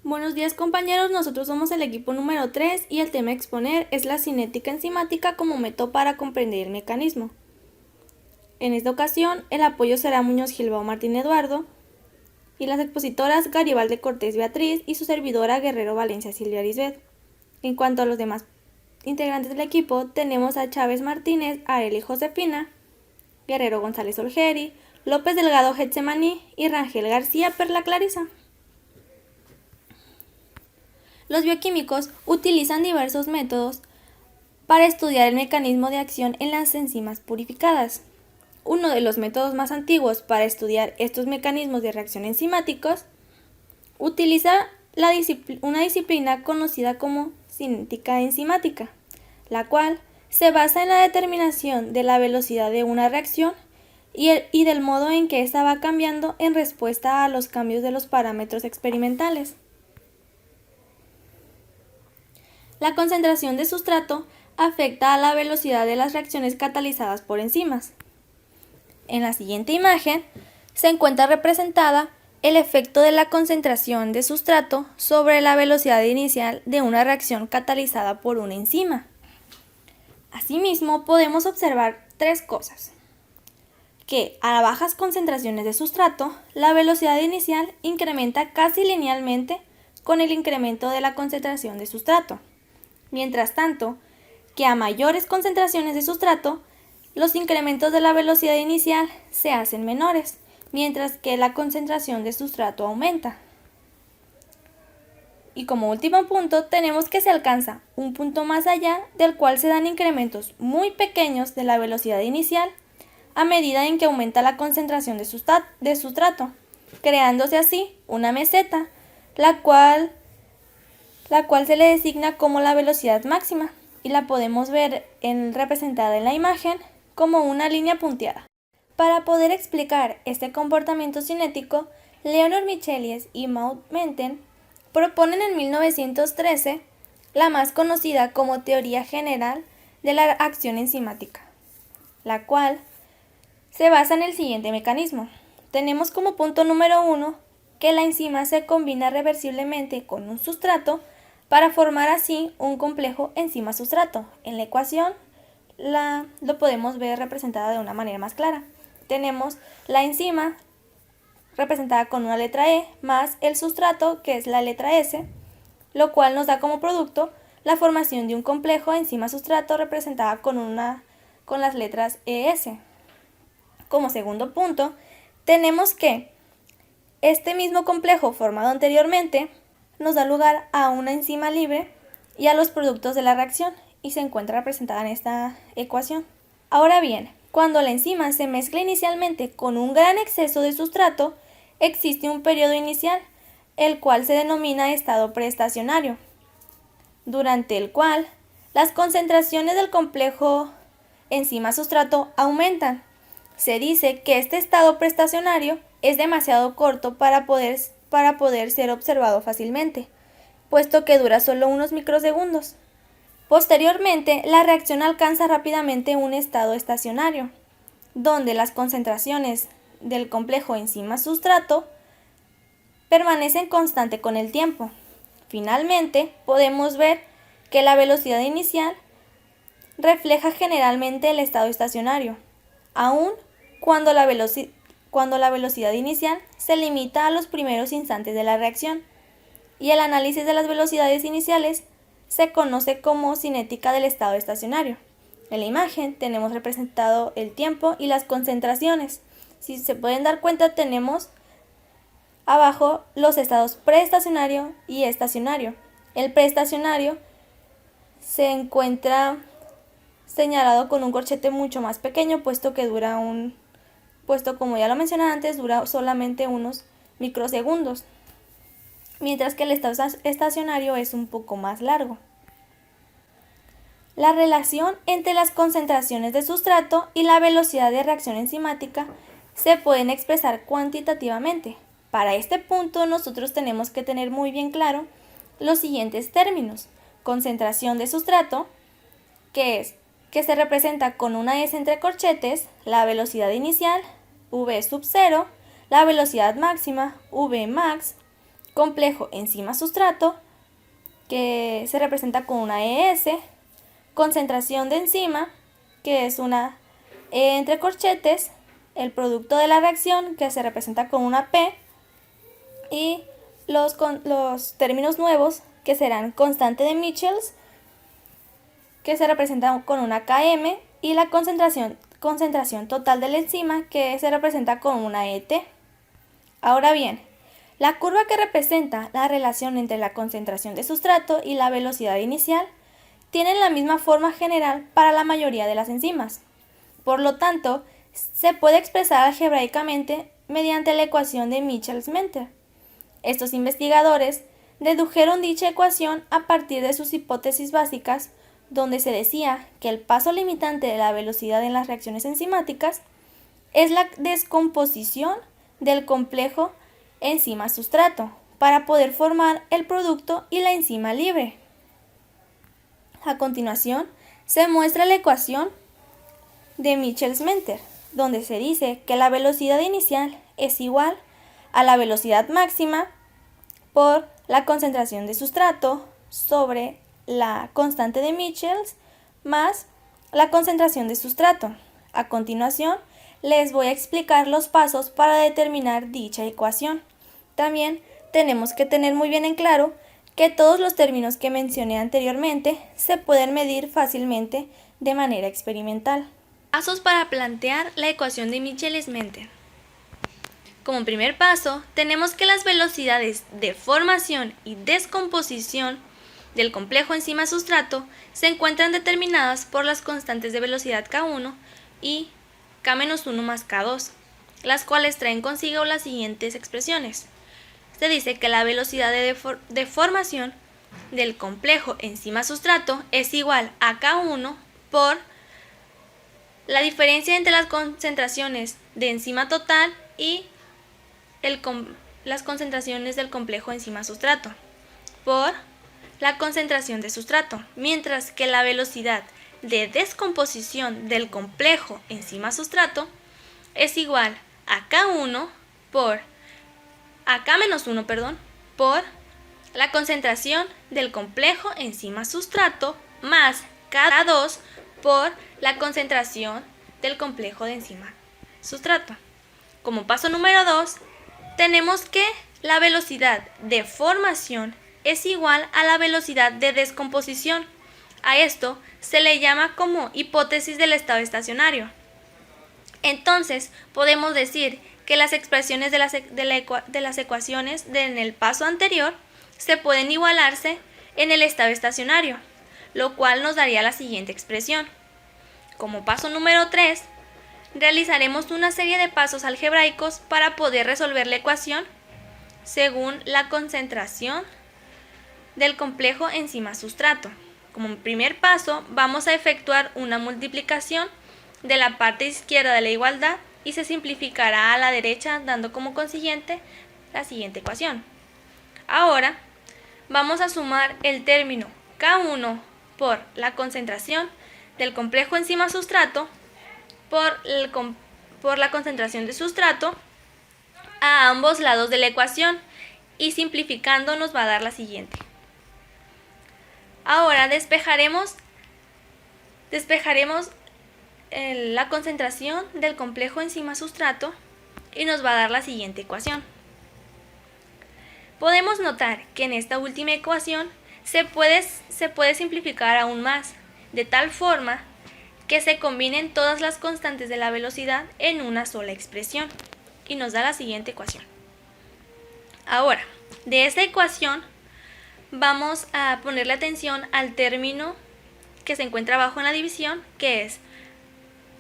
Buenos días compañeros, nosotros somos el equipo número 3 y el tema a exponer es la cinética enzimática como método para comprender el mecanismo. En esta ocasión, el apoyo será Muñoz Gilbao Martín Eduardo y las expositoras Garibaldi Cortés Beatriz y su servidora Guerrero Valencia Silvia Lisbeth. En cuanto a los demás integrantes del equipo, tenemos a Chávez Martínez, Arely Josefina, Guerrero González Olgeri, López Delgado Getsemaní y Rangel García Perla Clarisa. Los bioquímicos utilizan diversos métodos para estudiar el mecanismo de acción en las enzimas purificadas. Uno de los métodos más antiguos para estudiar estos mecanismos de reacción enzimáticos utiliza una disciplina conocida como cinética enzimática, la cual se basa en la determinación de la velocidad de una reacción y del modo en que ésta va cambiando en respuesta a los cambios de los parámetros experimentales. La concentración de sustrato afecta a la velocidad de las reacciones catalizadas por enzimas. En la siguiente imagen se encuentra representada el efecto de la concentración de sustrato sobre la velocidad inicial de una reacción catalizada por una enzima. Asimismo, podemos observar tres cosas: que a bajas concentraciones de sustrato, la velocidad inicial incrementa casi linealmente con el incremento de la concentración de sustrato. Mientras tanto, que a mayores concentraciones de sustrato, los incrementos de la velocidad inicial se hacen menores, mientras que la concentración de sustrato aumenta. Y como último punto, tenemos que se alcanza un punto más allá del cual se dan incrementos muy pequeños de la velocidad inicial a medida en que aumenta la concentración de sustrato, creándose así una meseta, la cual se le designa como la velocidad máxima y la podemos ver representada en la imagen como una línea punteada. Para poder explicar este comportamiento cinético, Leonard Michelies y Maud Menten proponen en 1913 la más conocida como teoría general de la acción enzimática, la cual se basa en el siguiente mecanismo. Tenemos como punto número 1 que la enzima se combina reversiblemente con un sustrato para formar así un complejo enzima-sustrato. En la ecuación lo podemos ver representada de una manera más clara. Tenemos la enzima representada con una letra E más el sustrato, que es la letra S, lo cual nos da como producto la formación de un complejo enzima-sustrato representada con las letras ES. Como segundo punto, tenemos que este mismo complejo formado anteriormente nos da lugar a una enzima libre y a los productos de la reacción, y se encuentra representada en esta ecuación. Ahora bien, cuando la enzima se mezcla inicialmente con un gran exceso de sustrato, existe un periodo inicial, el cual se denomina estado preestacionario, durante el cual las concentraciones del complejo enzima-sustrato aumentan. Se dice que este estado preestacionario es demasiado corto para poder ser observado fácilmente, puesto que dura solo unos microsegundos. Posteriormente, la reacción alcanza rápidamente un estado estacionario, donde las concentraciones del complejo enzima-sustrato permanecen constante con el tiempo. Finalmente, podemos ver que la velocidad inicial refleja generalmente el estado estacionario, aun cuando la velocidad inicial se limita a los primeros instantes de la reacción, y el análisis de las velocidades iniciales se conoce como cinética del estado estacionario. En la imagen tenemos representado el tiempo y las concentraciones. Si se pueden dar cuenta, tenemos abajo los estados preestacionario y estacionario. El preestacionario se encuentra señalado con un corchete mucho más pequeño, puesto como ya lo mencioné antes, dura solamente unos microsegundos, mientras que el estado estacionario es un poco más largo. La relación entre las concentraciones de sustrato y la velocidad de reacción enzimática se pueden expresar cuantitativamente. Para este punto nosotros tenemos que tener muy bien claro los siguientes términos: concentración de sustrato, que se representa con una S entre corchetes, la velocidad inicial, V sub 0, la velocidad máxima, V max, complejo enzima-sustrato, que se representa con una ES, concentración de enzima, que es una E entre corchetes, el producto de la reacción, que se representa con una P, y los términos nuevos, que serán constante de Michels, que se representa con una KM, y la concentración total de la enzima, que se representa con una ET. Ahora bien, la curva que representa la relación entre la concentración de sustrato y la velocidad inicial tienen la misma forma general para la mayoría de las enzimas. Por lo tanto, se puede expresar algebraicamente mediante la ecuación de Michels-Menter. Estos investigadores dedujeron dicha ecuación a partir de sus hipótesis básicas, donde se decía que el paso limitante de la velocidad en las reacciones enzimáticas es la descomposición del complejo enzima-sustrato para poder formar el producto y la enzima libre. A continuación, se muestra la ecuación de Michels-Menter, donde se dice que la velocidad inicial es igual a la velocidad máxima por la concentración de sustrato sobre la constante de Michels más la concentración de sustrato. A continuación, les voy a explicar los pasos para determinar dicha ecuación. También tenemos que tener muy bien en claro que todos los términos que mencioné anteriormente se pueden medir fácilmente de manera experimental. Pasos para plantear la ecuación de Michels-Menter. Como primer paso, tenemos que las velocidades de formación y descomposición del complejo enzima-sustrato se encuentran determinadas por las constantes de velocidad K1 y K-1 más K2, las cuales traen consigo las siguientes expresiones. Se dice que la velocidad de formación del complejo enzima-sustrato es igual a K1 por la diferencia entre las concentraciones de enzima total y las concentraciones del complejo enzima-sustrato por la concentración de sustrato, mientras que la velocidad de descomposición del complejo enzima-sustrato es igual a K1 por K-1, por la concentración del complejo enzima-sustrato más K2 por la concentración del complejo de enzima-sustrato. Como paso número 2, tenemos que la velocidad de formación es igual a la velocidad de descomposición. A esto se le llama como hipótesis del estado estacionario. Entonces, podemos decir que las expresiones de las ecuaciones en el paso anterior se pueden igualarse en el estado estacionario, lo cual nos daría la siguiente expresión. Como paso número 3, realizaremos una serie de pasos algebraicos para poder resolver la ecuación según la concentración del complejo enzima-sustrato. Como primer paso, vamos a efectuar una multiplicación de la parte izquierda de la igualdad y se simplificará a la derecha, dando como consiguiente la siguiente ecuación. Ahora, vamos a sumar el término K1 por la concentración del complejo enzima-sustrato por la concentración de sustrato a ambos lados de la ecuación, y simplificando nos va a dar la siguiente. Ahora despejaremos la concentración del complejo enzima-sustrato y nos va a dar la siguiente ecuación. Podemos notar que en esta última ecuación se puede simplificar aún más, de tal forma que se combinen todas las constantes de la velocidad en una sola expresión, y nos da la siguiente ecuación. Ahora, de esta ecuación vamos a ponerle atención al término que se encuentra abajo en la división, que es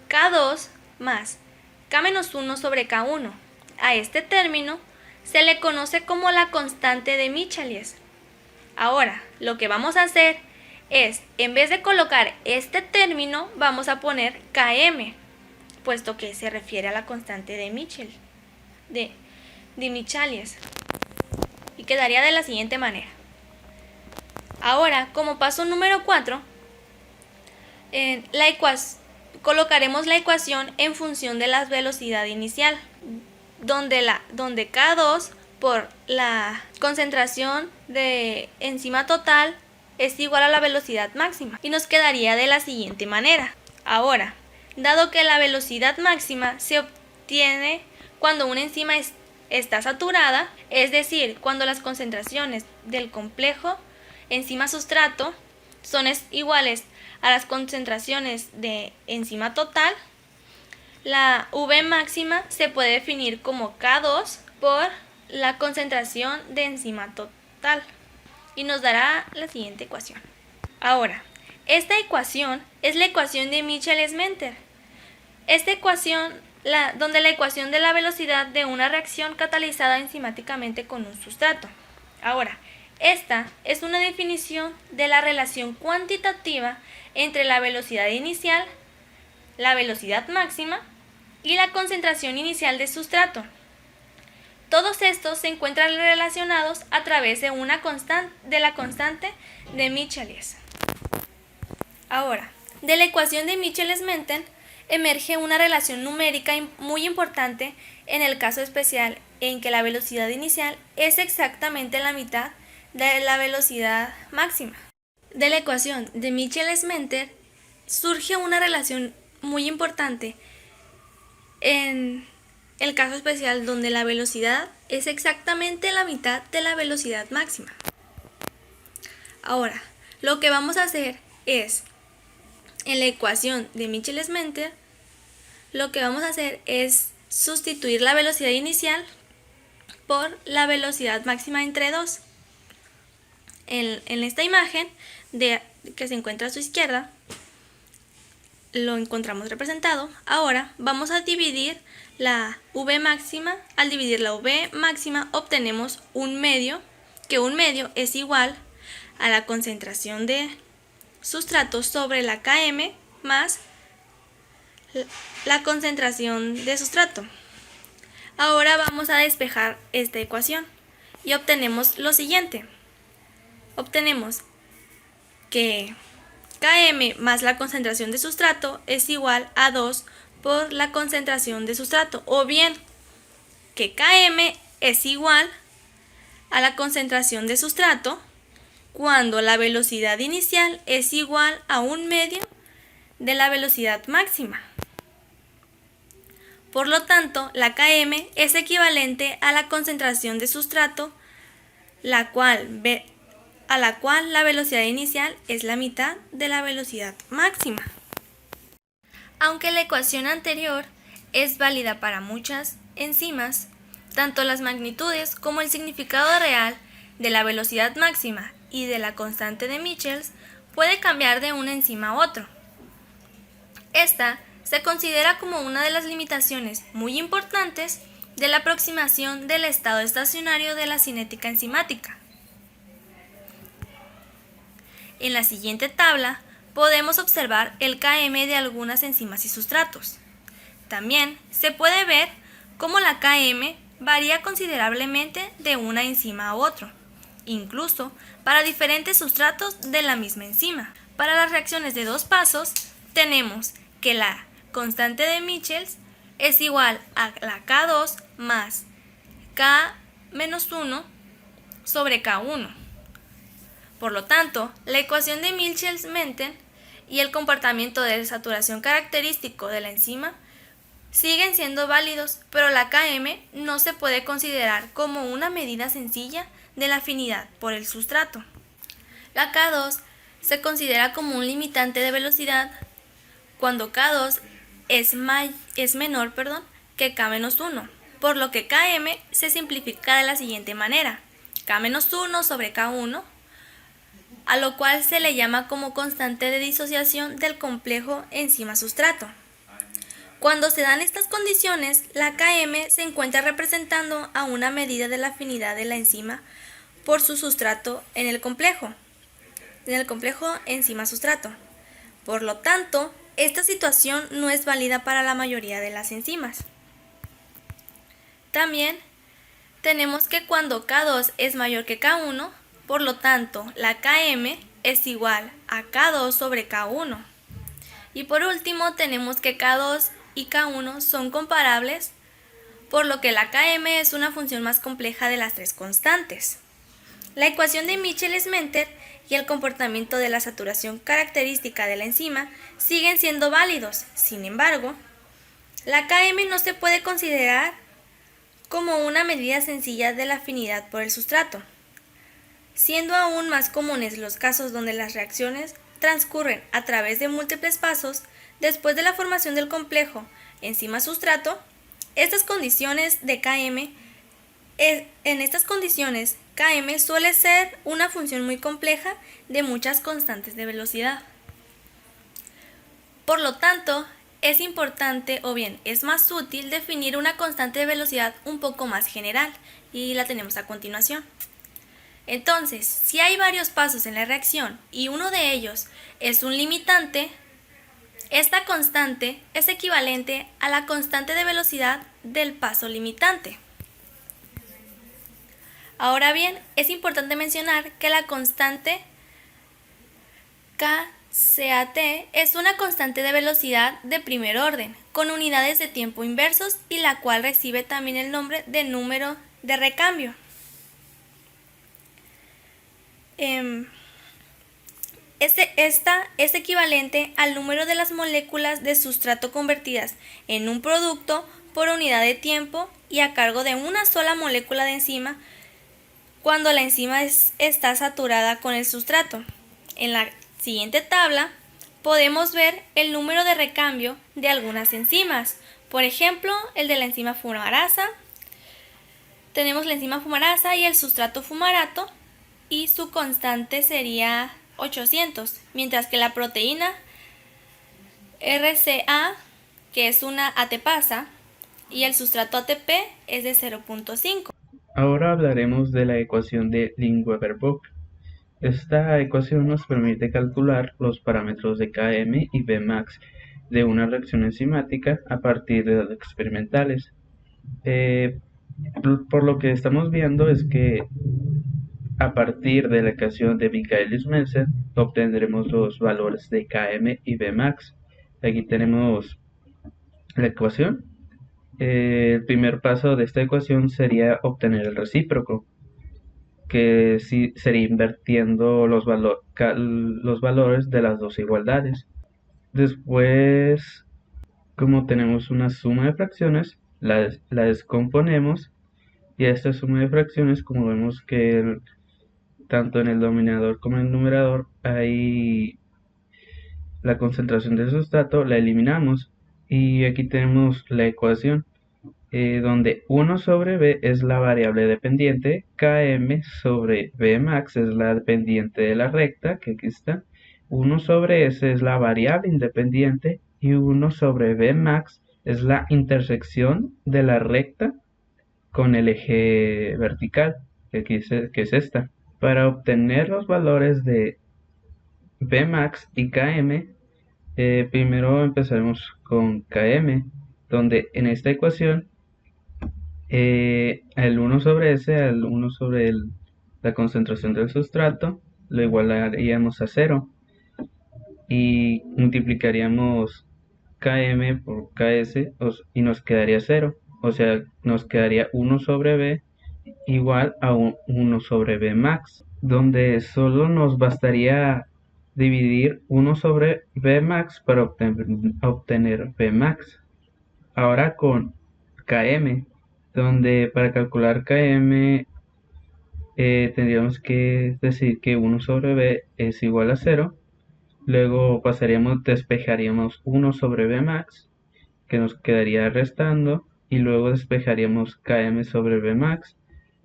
K2 más K-1 sobre K1. A este término se le conoce como la constante de Michels. Ahora, lo que vamos a hacer es, en vez de colocar este término, vamos a poner Km, puesto que se refiere a la constante de Michels, de Michels, y quedaría de la siguiente manera. Ahora, como paso número 4, colocaremos la ecuación en función de la velocidad inicial, donde K2 por la concentración de enzima total es igual a la velocidad máxima. Y nos quedaría de la siguiente manera. Ahora, dado que la velocidad máxima se obtiene cuando una enzima está saturada, es decir, cuando las concentraciones del complejo enzima-sustrato son iguales a las concentraciones de enzima total, la V máxima se puede definir como K2 por la concentración de enzima total y nos dará la siguiente ecuación. Ahora, esta ecuación es la ecuación de Michels-Menten. Esta ecuación, donde la ecuación de la velocidad de una reacción catalizada enzimáticamente con un sustrato. Ahora, esta es una definición de la relación cuantitativa entre la velocidad inicial, la velocidad máxima y la concentración inicial de sustrato. Todos estos se encuentran relacionados a través de la constante de Michels. Ahora, de la ecuación de Michels-Menten emerge una relación numérica muy importante en el caso especial en que la velocidad inicial es exactamente la mitad de la velocidad máxima. De la ecuación de Michels-Menten surge una relación muy importante en el caso especial donde la velocidad es exactamente la mitad de la velocidad máxima. Ahora, lo que vamos a hacer es, en la ecuación de Michels-Menten, lo que vamos a hacer es sustituir la velocidad inicial por la velocidad máxima entre 2. En esta imagen que se encuentra a su izquierda, lo encontramos representado. Ahora vamos a dividir la V máxima. Al dividir la V máxima obtenemos un medio, que un medio es igual a la concentración de sustrato sobre la Km más la concentración de sustrato. Ahora vamos a despejar esta ecuación y obtenemos lo siguiente. Obtenemos que Km más la concentración de sustrato es igual a 2 por la concentración de sustrato, o bien que Km es igual a la concentración de sustrato cuando la velocidad inicial es igual a un medio de la velocidad máxima. Por lo tanto, la Km es equivalente a la concentración de sustrato, a la cual la velocidad inicial es la mitad de la velocidad máxima. Aunque la ecuación anterior es válida para muchas enzimas, tanto las magnitudes como el significado real de la velocidad máxima y de la constante de Michels puede cambiar de una enzima a otro. Esta se considera como una de las limitaciones muy importantes de la aproximación del estado estacionario de la cinética enzimática. En la siguiente tabla podemos observar el Km de algunas enzimas y sustratos. También se puede ver cómo la Km varía considerablemente de una enzima a otro, incluso para diferentes sustratos de la misma enzima. Para las reacciones de dos pasos, tenemos que la constante de Michels es igual a la K2 más K-1 sobre K1. Por lo tanto, la ecuación de Michels-Menten y el comportamiento de saturación característico de la enzima siguen siendo válidos, pero la Km no se puede considerar como una medida sencilla de la afinidad por el sustrato. La K2 se considera como un limitante de velocidad cuando K2 es menor que K-1, por lo que Km se simplifica de la siguiente manera: K-1 sobre K1, a lo cual se le llama como constante de disociación del complejo enzima-sustrato. Cuando se dan estas condiciones, la Km se encuentra representando a una medida de la afinidad de la enzima por su sustrato en el complejo enzima-sustrato. Por lo tanto, esta situación no es válida para la mayoría de las enzimas. También tenemos que cuando K2 es mayor que K1, por lo tanto, la Km es igual a K2 sobre K1. Y por último, tenemos que K2 y K1 son comparables por lo que la Km es una función más compleja de las tres constantes. La ecuación de Michel-Menter y el comportamiento de la saturación característica de la enzima siguen siendo válidos. Sin embargo, la Km no se puede considerar como una medida sencilla de la afinidad por el sustrato, siendo aún más comunes los casos donde las reacciones transcurren a través de múltiples pasos después de la formación del complejo enzima-sustrato. En estas condiciones, Km suele ser una función muy compleja de muchas constantes de velocidad. Por lo tanto, es importante o bien es más útil definir una constante de velocidad un poco más general, y la tenemos a continuación. Entonces, si hay varios pasos en la reacción y uno de ellos es un limitante, esta constante es equivalente a la constante de velocidad del paso limitante. Ahora bien, es importante mencionar que la constante kCat es una constante de velocidad de primer orden, con unidades de tiempo inversos, y la cual recibe también el nombre de número de recambio. Esta es equivalente al número de las moléculas de sustrato convertidas en un producto por unidad de tiempo y a cargo de una sola molécula de enzima cuando la enzima está saturada con el sustrato. En la siguiente tabla podemos ver el número de recambio de algunas enzimas. Por ejemplo, el de la enzima fumarasa. Tenemos la enzima fumarasa y el sustrato fumarato, y su constante sería 800, mientras que la proteína RCA, que es una ATPasa, y el sustrato ATP es de 0.5. Ahora hablaremos de la ecuación de Link-Weber-Buck. Esta ecuación nos permite calcular los parámetros de Km y Vmax de una reacción enzimática a partir de datos experimentales. Por lo que estamos viendo es que a partir de la ecuación de Michaelis-Menten obtendremos los valores de Km y Vmax. Aquí tenemos la ecuación. El primer paso de esta ecuación sería obtener el recíproco, que sí sería invirtiendo los valores de las dos igualdades. Después, como tenemos una suma de fracciones, la descomponemos, y a esta suma de fracciones, como vemos que tanto en el denominador como en el numerador hay la concentración del sustrato, la eliminamos, y aquí tenemos la ecuación, donde 1 sobre b es la variable dependiente, Km sobre Vmax es la dependiente de la recta, que aquí está, 1 sobre S es la variable independiente, y 1 sobre Vmax es la intersección de la recta con el eje vertical, que es esta. Para obtener los valores de Vmax y Km, primero empezaremos con Km, donde en esta ecuación el 1 sobre S, el 1 sobre la concentración del sustrato, lo igualaríamos a 0 y multiplicaríamos Km por Ks y nos quedaría 0, o sea, nos quedaría 1 sobre B igual a 1 sobre Vmax, donde solo nos bastaría dividir 1 sobre Vmax para obtener Vmax. Ahora con Km, donde para calcular Km tendríamos que decir que 1 sobre B es igual a 0. Luego despejaríamos 1 sobre Vmax, que nos quedaría restando, y luego despejaríamos Km sobre Vmax,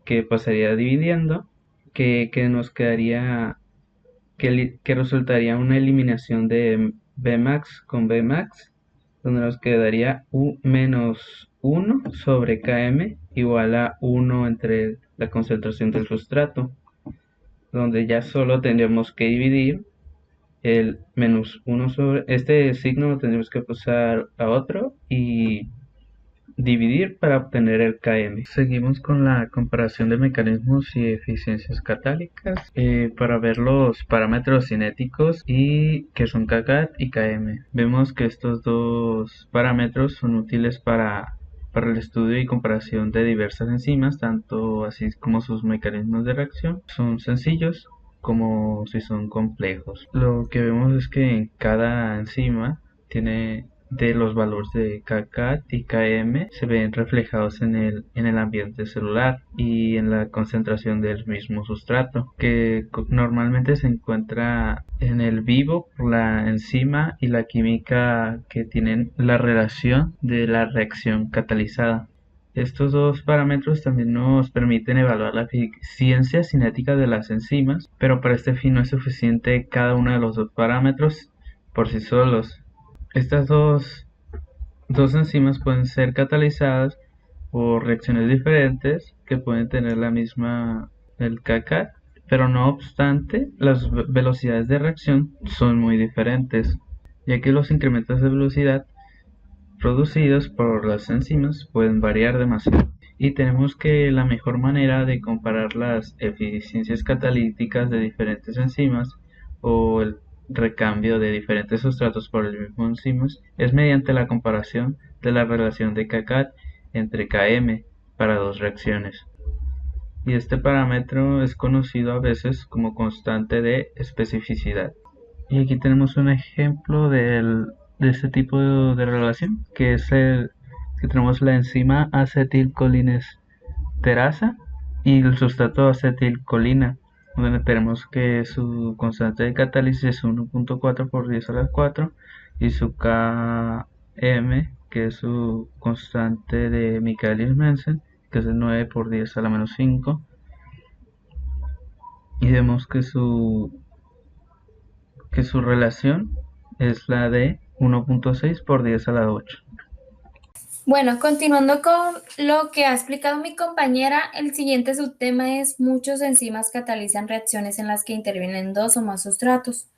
que pasaría dividiendo, que nos quedaría, que resultaría una eliminación de Vmax con Vmax, donde nos quedaría menos 1 sobre Km igual a 1 entre la concentración del sustrato, donde ya solo tendríamos que dividir el menos 1 sobre este signo, lo tendríamos que pasar a otro y dividir para obtener el Km. Seguimos con la comparación de mecanismos y eficiencias catálicas para ver los parámetros cinéticos, y que son Kcat y Km. Vemos que estos dos parámetros son útiles para para el estudio y comparación de diversas enzimas, tanto así como sus mecanismos de reacción. Son sencillos como si son complejos. Lo que vemos es que en cada enzima tiene de los valores de kcat y km se ven reflejados en el ambiente celular y en la concentración del mismo sustrato, que normalmente se encuentra en el vivo por la enzima y la química que tienen la relación de la reacción catalizada. Estos dos parámetros también nos permiten evaluar la eficiencia cinética de las enzimas, pero para este fin no es suficiente cada uno de los dos parámetros por sí solos. Estas dos enzimas pueden ser catalizadas por reacciones diferentes que pueden tener la misma el kcat, pero no obstante las velocidades de reacción son muy diferentes, ya que los incrementos de velocidad producidos por las enzimas pueden variar demasiado. Y tenemos que la mejor manera de comparar las eficiencias catalíticas de diferentes enzimas o el recambio de diferentes sustratos por el mismo enzimas es mediante la comparación de la relación de kcat entre km para dos reacciones. Y este parámetro es conocido a veces como constante de especificidad. Y aquí tenemos un ejemplo de este tipo de relación, que es el que tenemos la enzima acetilcolinesterasa y el sustrato acetilcolina, donde tenemos que su constante de catálisis es 1.4 por 10 a la 4 y su Km, que es su constante de Michaelis-Menten, que es de 9 por 10 a la menos 5, y vemos que su relación es la de 1.6 por 10 a la 8. Bueno, continuando con lo que ha explicado mi compañera, el siguiente subtema es muchos enzimas catalizan reacciones en las que intervienen dos o más sustratos.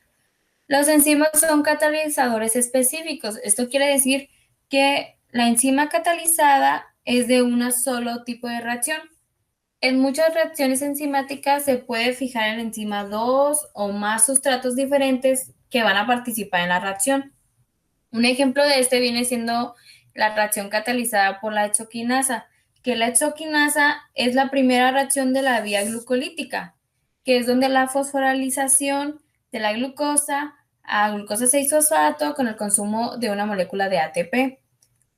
Los enzimas son catalizadores específicos. Esto quiere decir que la enzima catalizada es de un solo tipo de reacción. En muchas reacciones enzimáticas se puede fijar en la enzima dos o más sustratos diferentes que van a participar en la reacción. Un ejemplo de este viene siendo la reacción catalizada por la hexoquinasa, que la hexoquinasa es la primera reacción de la vía glucolítica, que es donde la fosforilización de la glucosa a glucosa 6-fosfato con el consumo de una molécula de ATP.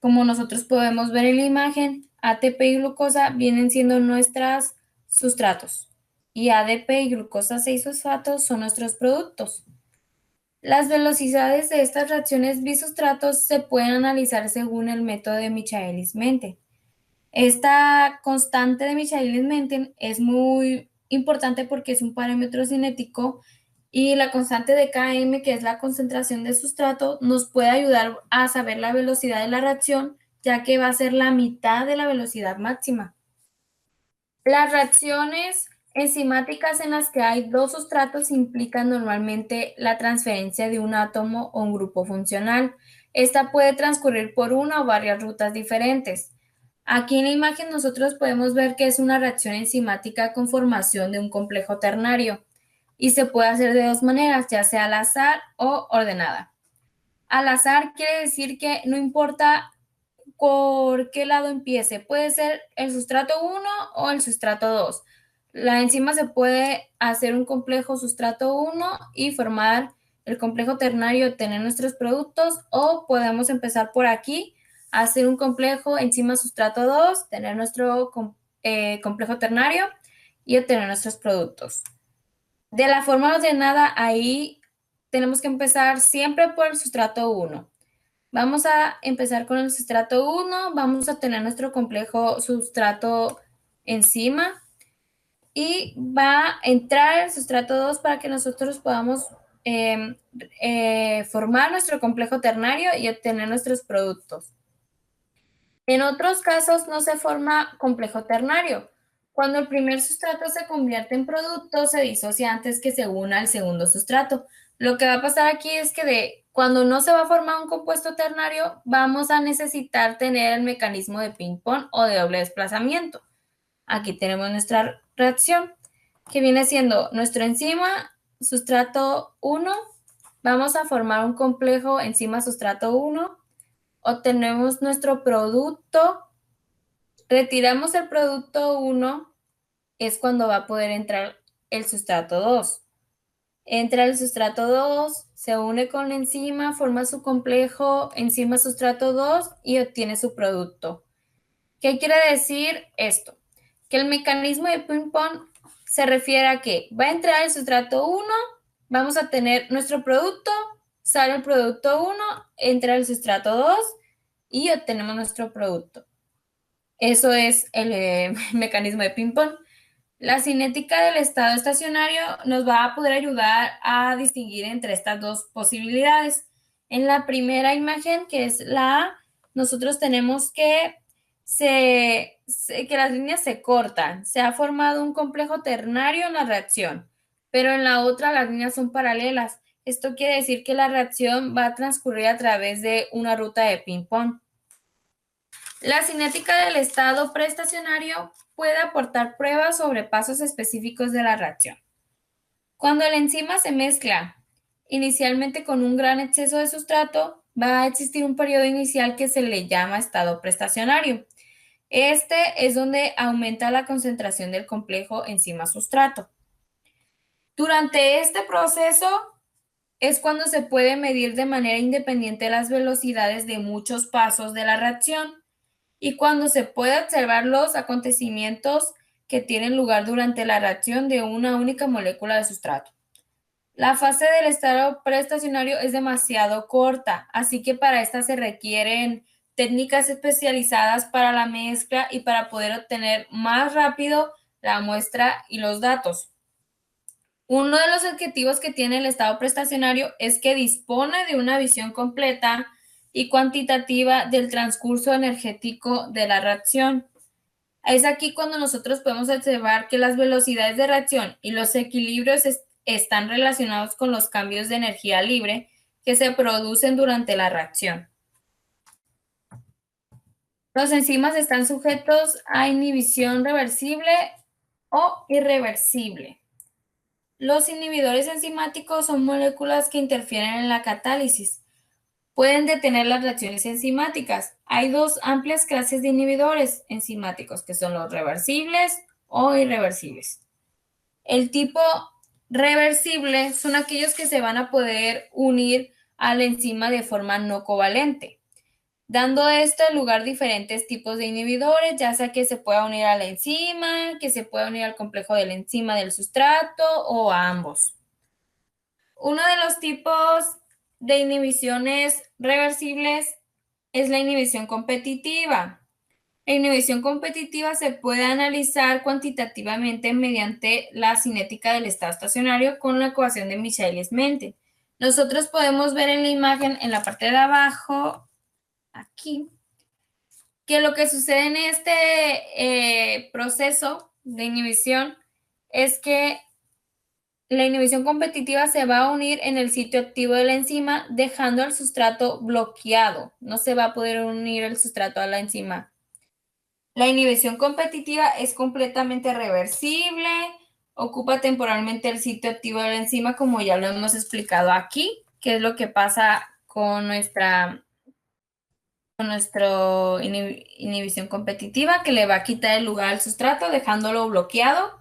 Como nosotros podemos ver en la imagen, ATP y glucosa vienen siendo nuestros sustratos y ADP y glucosa 6-fosfato son nuestros productos. Las velocidades de estas reacciones bisustratos se pueden analizar según el método de Michaelis-Menten. Esta constante de Michaelis-Menten es muy importante porque es un parámetro cinético y la constante de Km, que es la concentración de sustrato, nos puede ayudar a saber la velocidad de la reacción, ya que va a ser la mitad de la velocidad máxima. Las reacciones enzimáticas en las que hay dos sustratos implican normalmente la transferencia de un átomo o un grupo funcional. Esta puede transcurrir por una o varias rutas diferentes. Aquí en la imagen nosotros podemos ver que es una reacción enzimática con formación de un complejo ternario y se puede hacer de dos maneras, ya sea al azar o ordenada. Al azar quiere decir que no importa por qué lado empiece. Puede ser el sustrato 1 o el sustrato 2. La enzima se puede hacer un complejo sustrato 1 y formar el complejo ternario, obtener nuestros productos, o podemos empezar por aquí, hacer un complejo enzima sustrato 2, tener nuestro complejo ternario y obtener nuestros productos. De la forma ordenada, ahí tenemos que empezar siempre por el sustrato 1. Vamos a empezar con el sustrato 1, vamos a tener nuestro complejo sustrato enzima y va a entrar el sustrato 2 para que nosotros podamos formar nuestro complejo ternario y obtener nuestros productos. En otros casos no se forma complejo ternario. Cuando el primer sustrato se convierte en producto, se disocia antes que se una al segundo sustrato. Lo que va a pasar aquí es que cuando no se va a formar un compuesto ternario, vamos a necesitar tener el mecanismo de ping-pong o de doble desplazamiento. Aquí tenemos nuestra reacción, que viene siendo nuestro enzima, sustrato 1. Vamos a formar un complejo enzima sustrato 1. Obtenemos nuestro producto retiramos el producto 1, es cuando va a poder entrar el sustrato 2. Entra el sustrato 2, se une con la enzima, forma su complejo enzima-sustrato 2 y obtiene su producto. ¿Qué quiere decir esto? Que el mecanismo de ping-pong se refiere a que va a entrar el sustrato 1, vamos a tener nuestro producto, sale el producto 1, entra el sustrato 2 y obtenemos nuestro producto. Eso es el mecanismo de ping-pong. La cinética del estado estacionario nos va a poder ayudar a distinguir entre estas dos posibilidades. En la primera imagen, que es la A, nosotros tenemos que las líneas se cortan. Se ha formado un complejo ternario en la reacción, pero en la otra las líneas son paralelas. Esto quiere decir que la reacción va a transcurrir a través de una ruta de ping-pong. La cinética del estado preestacionario puede aportar pruebas sobre pasos específicos de la reacción. Cuando la enzima se mezcla inicialmente con un gran exceso de sustrato, va a existir un periodo inicial que se le llama estado preestacionario. Este es donde aumenta la concentración del complejo enzima-sustrato. Durante este proceso es cuando se puede medir de manera independiente las velocidades de muchos pasos de la reacción y cuando se puede observar los acontecimientos que tienen lugar durante la reacción de una única molécula de sustrato. La fase del estado preestacionario es demasiado corta, así que para esta se requieren técnicas especializadas para la mezcla y para poder obtener más rápido la muestra y los datos. Uno de los objetivos que tiene el estado preestacionario es que dispone de una visión completa y cuantitativa del transcurso energético de la reacción. Es aquí cuando nosotros podemos observar que las velocidades de reacción y los equilibrios están relacionados con los cambios de energía libre que se producen durante la reacción. Los enzimas están sujetos a inhibición reversible o irreversible. Los inhibidores enzimáticos son moléculas que interfieren en la catálisis. Pueden detener las reacciones enzimáticas. Hay dos amplias clases de inhibidores enzimáticos, que son los reversibles o irreversibles. El tipo reversible son aquellos que se van a poder unir a la enzima de forma no covalente, dando esto lugar a diferentes tipos de inhibidores, ya sea que se pueda unir a la enzima, que se pueda unir al complejo de la enzima del sustrato o a ambos. Uno de los tipos de inhibiciones reversibles es la inhibición competitiva. La inhibición competitiva se puede analizar cuantitativamente mediante la cinética del estado estacionario con la ecuación de Michaelis-Menten. Nosotros podemos ver en la imagen, en la parte de abajo, aquí, que lo que sucede en este proceso de inhibición es que la inhibición competitiva se va a unir en el sitio activo de la enzima, dejando el sustrato bloqueado. No se va a poder unir el sustrato a la enzima. La inhibición competitiva es completamente reversible, ocupa temporalmente el sitio activo de la enzima, como ya lo hemos explicado aquí, que es lo que pasa con nuestra inhibición competitiva, que le va a quitar el lugar al sustrato, dejándolo bloqueado.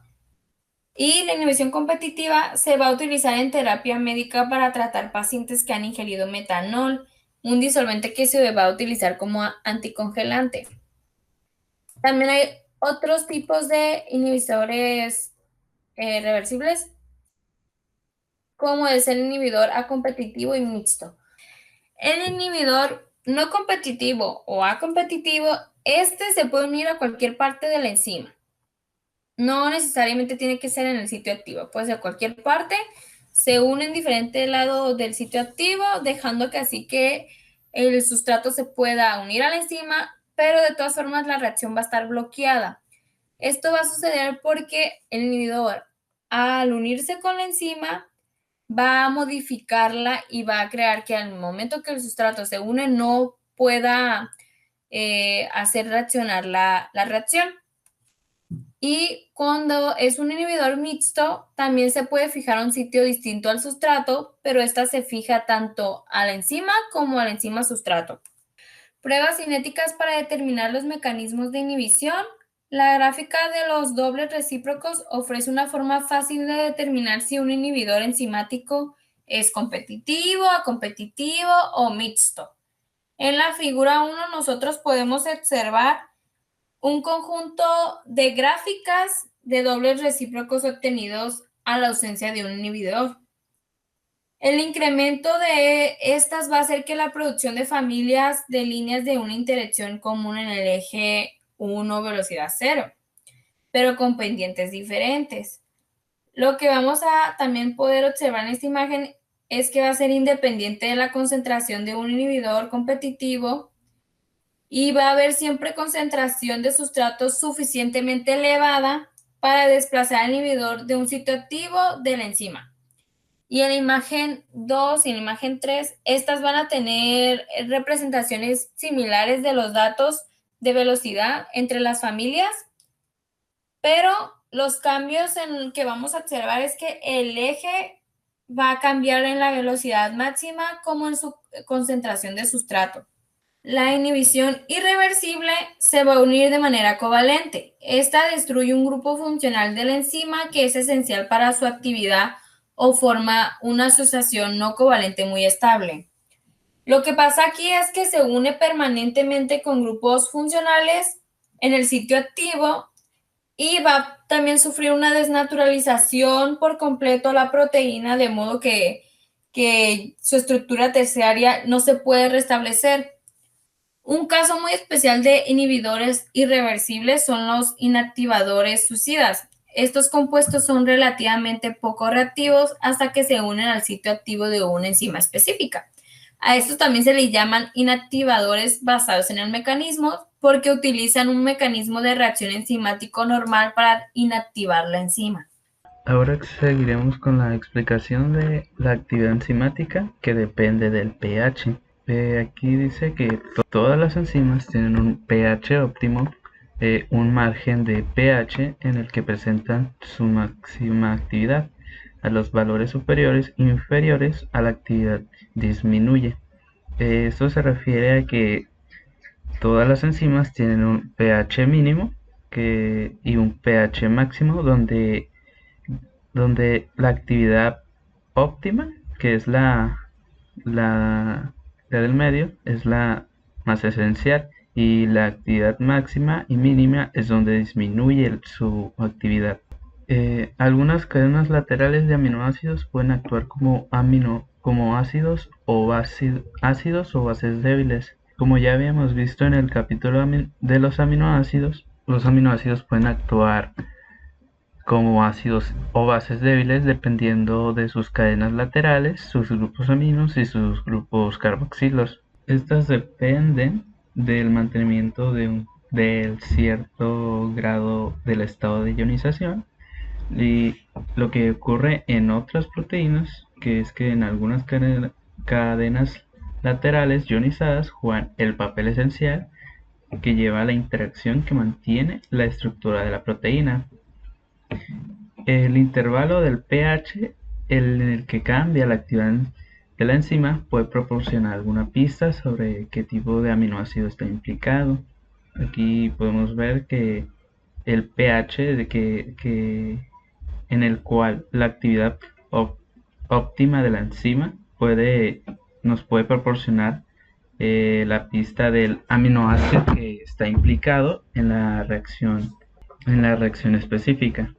Y la inhibición competitiva se va a utilizar en terapia médica para tratar pacientes que han ingerido metanol, un disolvente que se va a utilizar como anticongelante. También hay otros tipos de inhibidores reversibles, como es el inhibidor acompetitivo y mixto. El inhibidor no competitivo o acompetitivo, este se puede unir a cualquier parte de la enzima. No necesariamente tiene que ser en el sitio activo, puede ser cualquier parte, se une en diferentes lados del sitio activo, dejando que así que el sustrato se pueda unir a la enzima, pero de todas formas la reacción va a estar bloqueada. Esto va a suceder porque el inhibidor, al unirse con la enzima, va a modificarla y va a crear que al momento que el sustrato se une no pueda hacer reaccionar la reacción. Y cuando es un inhibidor mixto, también se puede fijar un sitio distinto al sustrato, pero esta se fija tanto a la enzima como a la enzima sustrato. Pruebas cinéticas para determinar los mecanismos de inhibición. La gráfica de los dobles recíprocos ofrece una forma fácil de determinar si un inhibidor enzimático es competitivo, acompetitivo o mixto. En la figura 1 nosotros podemos observar un conjunto de gráficas de dobles recíprocos obtenidos a la ausencia de un inhibidor. El incremento de estas va a hacer que la producción de familias de líneas de una interacción común en el eje 1 velocidad 0, pero con pendientes diferentes. Lo que vamos a también poder observar en esta imagen es que va a ser independiente de la concentración de un inhibidor competitivo y va a haber siempre concentración de sustrato suficientemente elevada para desplazar al inhibidor de un sitio activo de la enzima. Y en la imagen 2 y en la imagen 3, estas van a tener representaciones similares de los datos de velocidad entre las familias, pero los cambios que vamos a observar es que el eje va a cambiar en la velocidad máxima como en su concentración de sustrato. La inhibición irreversible se va a unir de manera covalente. Esta destruye un grupo funcional de la enzima que es esencial para su actividad o forma una asociación no covalente muy estable. Lo que pasa aquí es que se une permanentemente con grupos funcionales en el sitio activo y va a también sufrir una desnaturalización por completo la proteína, de modo que su estructura terciaria no se puede restablecer. Un caso muy especial de inhibidores irreversibles son los inactivadores suicidas. Estos compuestos son relativamente poco reactivos hasta que se unen al sitio activo de una enzima específica. A estos también se les llaman inactivadores basados en el mecanismo porque utilizan un mecanismo de reacción enzimático normal para inactivar la enzima. Ahora seguiremos con la explicación de la actividad enzimática que depende del pH. Aquí dice que todas las enzimas tienen un pH óptimo, un margen de pH en el que presentan su máxima actividad. A los valores superiores e inferiores a la actividad disminuye. Esto se refiere a que todas las enzimas tienen un pH mínimo y un pH máximo donde la actividad óptima, que es la del medio, es la más esencial, y la actividad máxima y mínima es donde disminuye su actividad. Algunas cadenas laterales de aminoácidos pueden actuar como ácidos o bases débiles. Como ya habíamos visto en el capítulo de los aminoácidos pueden actuar como ácidos o bases débiles dependiendo de sus cadenas laterales, sus grupos aminos y sus grupos carboxilos. Estas dependen del mantenimiento del cierto grado del estado de ionización, y lo que ocurre en otras proteínas, que es que en algunas cadenas laterales ionizadas juegan el papel esencial que lleva a la interacción que mantiene la estructura de la proteína. El intervalo del pH en el que cambia la actividad de la enzima puede proporcionar alguna pista sobre qué tipo de aminoácido está implicado. Aquí podemos ver que el pH en el cual la actividad óptima de la enzima nos puede proporcionar la pista del aminoácido que está implicado en la reacción específica.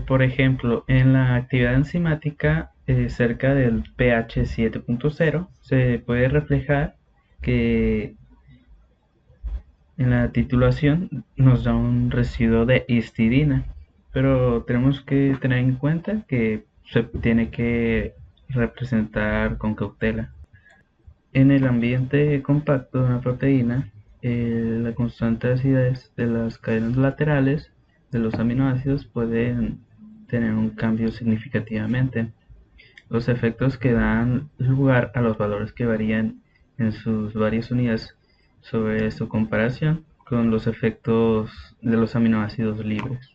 Por ejemplo, en la actividad enzimática cerca del pH 7.0 se puede reflejar que en la titulación nos da un residuo de histidina, pero tenemos que tener en cuenta que se tiene que representar con cautela. En el ambiente compacto de una proteína, la constante de acidez de las cadenas laterales de los aminoácidos pueden tener un cambio significativamente. Los efectos que dan lugar a los valores que varían en sus varias unidades sobre su comparación con los efectos de los aminoácidos libres.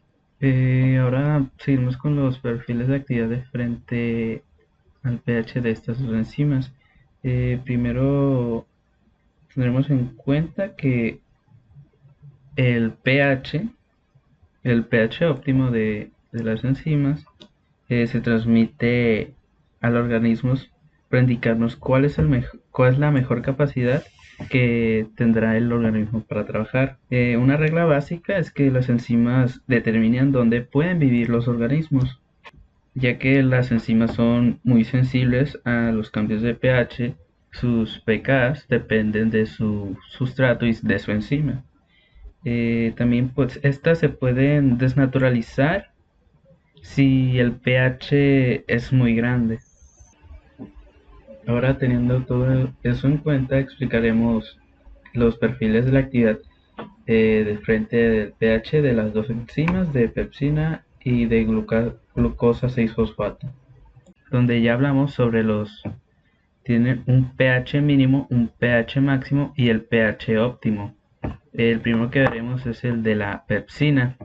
Ahora seguimos con los perfiles de actividad frente al pH de estas dos enzimas. Primero tendremos en cuenta que el pH, el pH óptimo de las enzimas se transmite al organismo para indicarnos cuál es la mejor capacidad que tendrá el organismo para trabajar. Una regla básica es que las enzimas determinan dónde pueden vivir los organismos, ya que las enzimas son muy sensibles a los cambios de pH. Sus pKs dependen de su sustrato y de su enzima. También pues estas se pueden desnaturalizar si el pH es muy grande. Ahora, teniendo todo eso en cuenta, explicaremos los perfiles de la actividad de frente del pH de las dos enzimas de pepsina y de glucosa 6-fosfato, donde ya hablamos sobre tienen un pH mínimo, un pH máximo y el pH óptimo. El primero que veremos es el de la pepsina,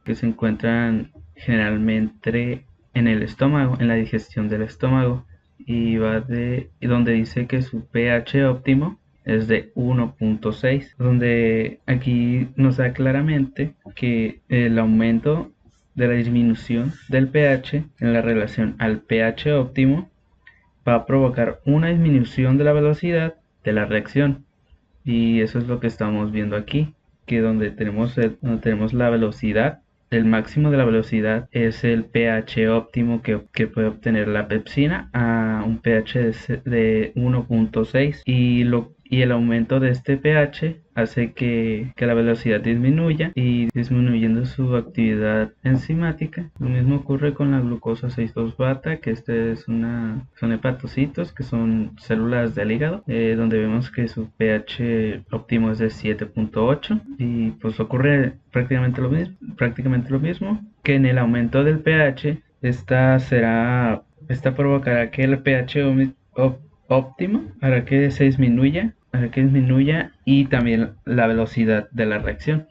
que se encuentran generalmente en el estómago, en la digestión del estómago, y donde dice que su pH óptimo es de 1.6, donde aquí nos da claramente que el aumento de la disminución del pH en la relación al pH óptimo va a provocar una disminución de la velocidad de la reacción, y eso es lo que estamos viendo aquí, que donde tenemos la velocidad, el máximo de la velocidad es el pH óptimo que puede obtener la pepsina a un pH de 1.6, y el aumento de este pH hace que la velocidad disminuya, y disminuyendo su actividad enzimática. Lo mismo ocurre con la glucosa 6-fosfata, que son hepatocitos, que son células del hígado, donde vemos que su pH óptimo es de 7.8, y pues ocurre prácticamente lo mismo que en el aumento del pH. Esta provocará que el pH óptimo hará que disminuya y también la velocidad de la reacción.